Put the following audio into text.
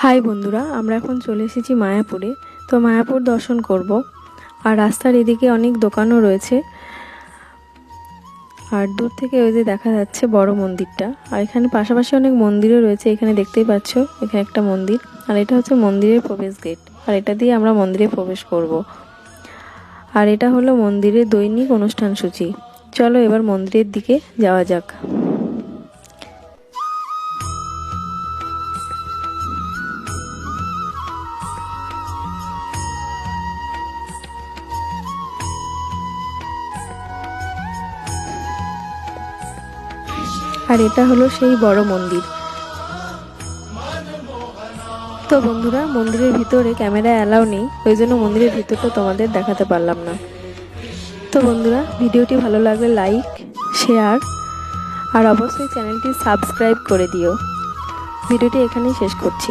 High বন্ধুরা, আমরা এখন চলে এসেছি মায়াপুরে। তো মায়াপুর দর্শন করব। আর রাস্তার এদিকে অনেক দোকানও রয়েছে। আর দূর থেকে ওই যে দেখা যাচ্ছে বড় মন্দিরটা। আর এখানে পাশাপাশি অনেক মন্দিরও রয়েছে। এখানে দেখতেই পাচ্ছ, এখানে একটা মন্দির। আর এটা হচ্ছে মন্দিরের প্রবেশ গেট। আর এটা দিয়ে আমরা মন্দিরে প্রবেশ করব। আর এটা হলো মন্দিরের দৈনিক অনুষ্ঠান সূচি। চলো এবার মন্দিরের দিকে যাওয়া যাক। আর এটা হলো সেই বড় মন্দির। তো বন্ধুরা, মন্দিরের ভিতরে ক্যামেরা অ্যালাউ নেই, ওই জন্য মন্দিরের ভিতরটা তোমাদের দেখাতে পারলাম না। তো বন্ধুরা, ভিডিওটি ভালো লাগলে লাইক, শেয়ার আর অবশ্যই চ্যানেলটি সাবস্ক্রাইব করে দিও। ভিডিওটি এখানেই শেষ করছি।